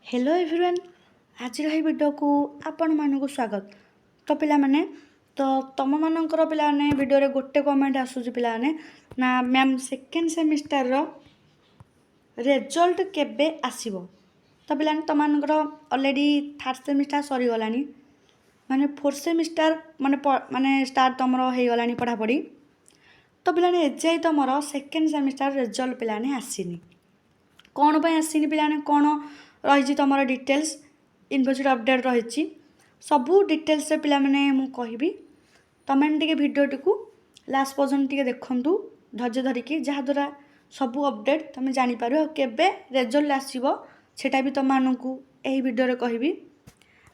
Hello everyone आज video को आपण मानक स्वागत। तो पिला माने तो तुम मानकर पिला ने वीडियो रे गोटे कमेंट आसुची पिला ने ना मैम सेकेंड सेमिस्टर रो रिजल्ट केबे आसीबो। तो पिला ने तुम मानकर ऑलरेडी थर्ड सेमिस्टर सरी गलानी माने फोर्थ सेमिस्टर माने स्टार्ट तुमरो हे गलानी पढ़ा पढ़ी। तो पिला ने एजाई तुमरो सेकेंड सेमिस्टर रिजल्ट पिला ने आसीनी कौन पे आसीनी पिला ने कौन रही तुम डिटेल्स यूनिवर्सिटी अपडेट रही सबू डिटेल्स पिला माने मु कहबी तुम भिडियोटी को लास्ट पर्यंत देखु धैर्य धरिकी जहाँद्वारा सबू अपडेट तुम जापर केबे रिजल्ट आसो सेटा भी तुम यही भिडियो कहबी।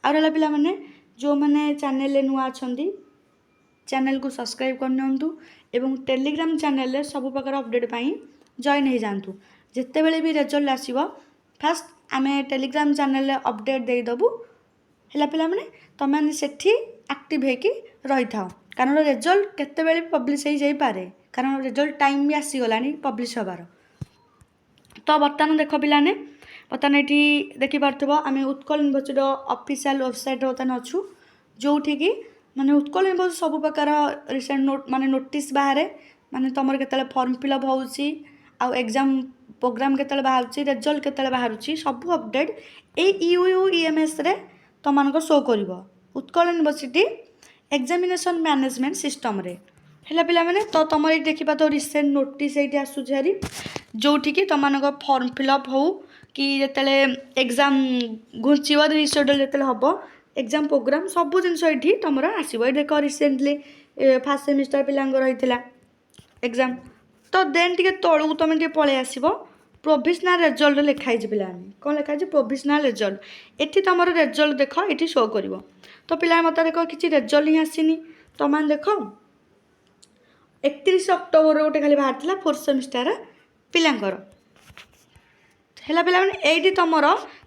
आ रहा पिला माने जो मैंने चैनल नुआ अच्छा चैनल को सब्सक्राइब करनी एवं टेलीग्राम चैनल सब प्रकार अपडेट जॉइन हो जातु जिते बड़े भी रिजल्ट आसो फास्ट आम टेलीग्राम चैनल अपडेट देदेबू है पिला माने तुम सेठी एक्टिव होगी रही था कारण रिजल्ट केते पब्लिश हो जाए कारण रिजल्ट टाइम भी आसीगला पब्लिश हबार। तो बर्तमान देख पिलाने बर्तमान ये देखिपे आम उत्कल यूनिवर्सिटी ऑफिशियल वेबसाइट बर्तमान अच्छू जो कि माने उत्कल यूनिवर्सिटी सब प्रकार रिसेंट नोट माने नोटिस बाहर माने तुम के फॉर्म फिलअप हो एग्जाम प्रोग्राम केतले बाहर रिजल्ट केतले बाहर सब अपडेट यूयूईएमएस रे तुम शो कर Utkal university examination management system रे है पिला माने तो तुम ये देखा तो रिसेंट नोटिस ये आसूरी जो कि तुम फॉर्म फिलअप हो कि जिते एग्जाम घुंचब रिसेड्यूल जो हम एग्जाम प्रोग्राम सब जिन तुम आसो देख रिसेंटली फास्ट सेमिस्टर पिला रही एग्जाम तो देन टे तलू तुम पलि आस प्रोविजनाल रिजल्ट लिखाई पिला कौन लिखाई प्रोविजनाल रिजल्ट ये तुम रिजल्ट देख ये शो कर तो पिला मत देख किसी रिजल्ट ही आसनी तुम देख 31 अक्टोबर गोटे खाली बाहर फोर्थ सेमिस्टर पिलांकर है पिला ये तुम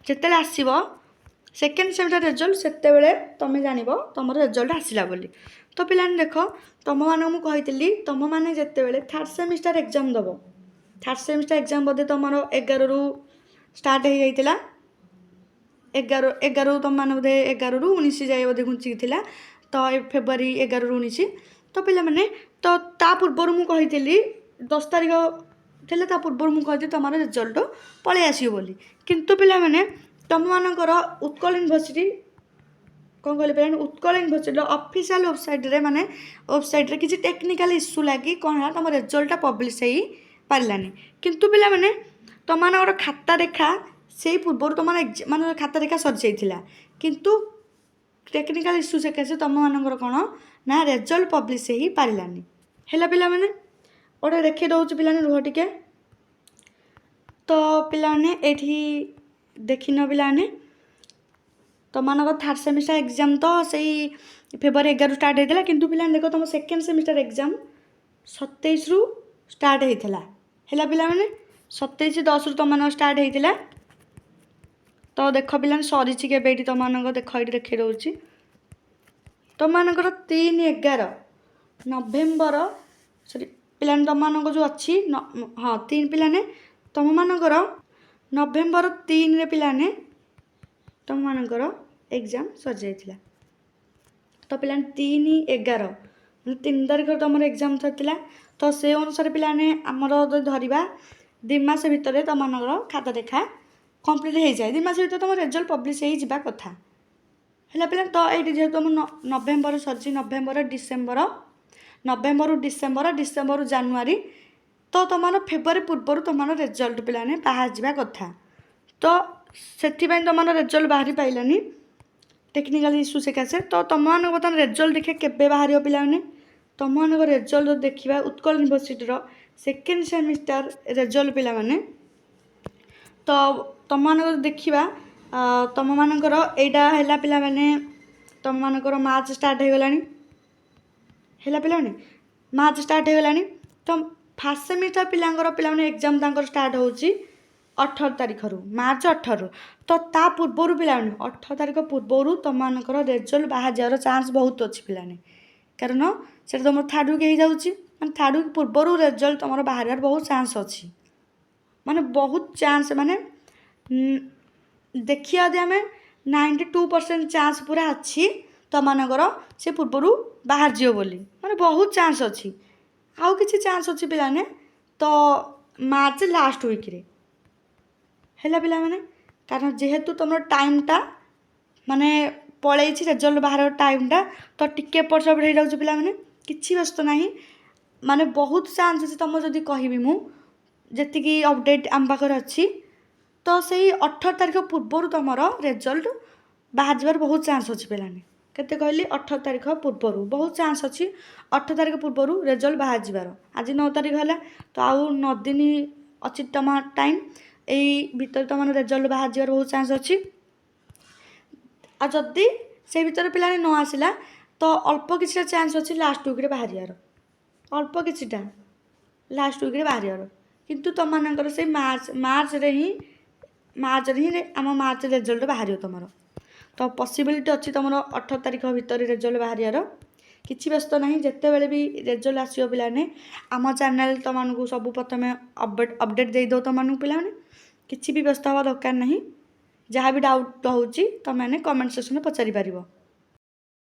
जिते आसो सेकेंड सेमिस्टर रिजल्ट से तुम जान तुम रिजल्ट आसला बोली। तो पिला देख तुम मानक मुझे तुम मैंने जिते थर्ड सेमिस्टर एग्जाम दब थर्ड सेमिस्टर एग्जाम बोधे तुम 11 रु स्टार्ट हो जाता 11 तुम मैंने बोधे 11 रु 19 जाए बोधे घुंची तो फेब्रुआरी 11 रु 19 तो पिला माने तो ता पूर्वर मुझे 10 तारीख थे पूर्वर मुझे तुम रिजल्ट पलि आसो बोली किंतु पिला माने तुम मानकर उत्कल यूनिवर्सिटी कौन कहले पे उत्कल यूनिवर्सिटी ऑफिशियल वेबसाइट रे माने वेबसाइट रे किसी टेक्निकल इश्यू लगी कौन है तुम रिजल्ट पब्लिश हो पारानी किंतु पिला माने तुम मानकर खाता देखा से पूर्व तुम मान खाता देखा सरी जाइए किंतु टेक्निकल इश्यू से कैसे तुम मानकर कौन ना रिजल्ट पब्लिश हो पारानी है पिला माने गोटे देखी दौर पिलाने रुह टिके तो पिलाने एठी देखिन पिलाने तुम मानक थर्ड सेमिस्टर एग्जाम तो सही फेब्रुआरी 11 स्टार्ट होता किंतु पिलाने देख तुम सेकेंड सेमिस्टर एग्जाम 27 रु स्टार्ट होता है पिला माने 27/10 रु तुम मान स्टार्ट होता तो देख पिलाने सरी के तुम मान देख ये देखी दूसरी तुम मानकर 3/11 नवेम्बर सॉरी पिलाने तुम मानक जो अच्छी हाँ 3 पिलाने तुम मानकर नवेम्बर 3 रे पिलाने तुम मानकर एग्जाम सरी जाइए तो पिलाने 3/11 3 तारीख तुम एग्जाम सर तो से अनुसार पिलाने आमर धरवा 2 मास भितर तुम मानकर खाता देखा कंप्लीट हो जाए 2 मास भर तुम रिजल्ट पब्लिश हो जा कथा है पिला तो ये जेहतु तुम नवेम्बर सरी नवेम्बर डिसेम्बर जानुरी तो तुम फेब्रुआरी पूर्व तुम रिजल्ट पिलाने बाहर जा कथा तो से तुम रिजल्ट बाहरी पाइलानी टेक्निकल इश्यू से कैसे तो तुम मान बर्तमान रिजल्ट देखिए केबे बाहर पिलाने तुम मान रिजल्ट देखा Utkal university second semester result पिला माने तो तुम मान देखा तुम मानकर एटा है पिला माने तुम मानकर मार्च स्टार्ट हो गलानी है पिला माने मार्च स्टार्ट हो गलानी तो फास्ट सेमिस्टर पिलांकर पिला माने एग्जाम तांकर स्टार्ट होची 18 तारीख रु मार्च 18 तो ता पूर्वर पिला 18 तारीख पूर्वर तुम मानकर रिजल्ट बाहर जार चांस बहुत अच्छी पिलाने कारण से तुम थर्ड वीक हो जाऊँगी मैं थर्ड वीक पूर्वर रिजल्ट तुम बाहर बहुत चांस अच्छी माने बहुत चांस माने देखिए यदि आम 92% चांस पूरा अच्छी तुमर से पूर्वर बाहर जीव बोली माने बहुत चांस अच्छी आउ किसी चांस अच्छी पिलाने तो मार्च लास्ट वीक्रे है पिला माने कारण जेहेतु तुम टाइमटा माने पलैछि रिजल्ट बाहर टाइमटा तो टिके एपट सेपट हो जाऊँ पिला माने किछि व्यस्त नहीं माने बहुत चांस अच्छी तुम जदि कहबी मु जी अपडेट आम पाखे अच्छी तो से 18 तारीख पूर्वर तुम रिजल्ट बाहर जबार बहुत चांस अच्छी पिलाने केते कहली 18 तारीख पूर्वर बहुत चांस अच्छी 18 तारीख पूर्वर रिजल्ट बाहर जबार आज 9 तारीख है तो आउ 9 दिन अच्छी तुम टाइम यही भितर तुम रिजल्ट बाहर जबार बहुत चांस अच्छी आ जदि से भितर पिला न आसला तो अल्प किसी चांस अच्छी लास्ट वीक्रे बाहर अल्प किछिटा लास्ट वीक्रे बाहर किंतु तुम मानकर से मार्च रे ही आम मार्च रिजल्ट बाहर तुम तो पॉसिबिलिटी अच्छी तुम 18 तारीख भितर रिजल्ट बाहर किसी व्यस्त नहीं जिते बड़े भी रिजल्ट आसो पिलाने आम चैनल तुमको सब प्रथम अपडेट दे दो तुम पिलाने किसी भी व्यस्त हवा दरकार नहीं जहाँ भी डाउट हो तुम मैंने कमेंट सेक्शन में पचारि पार।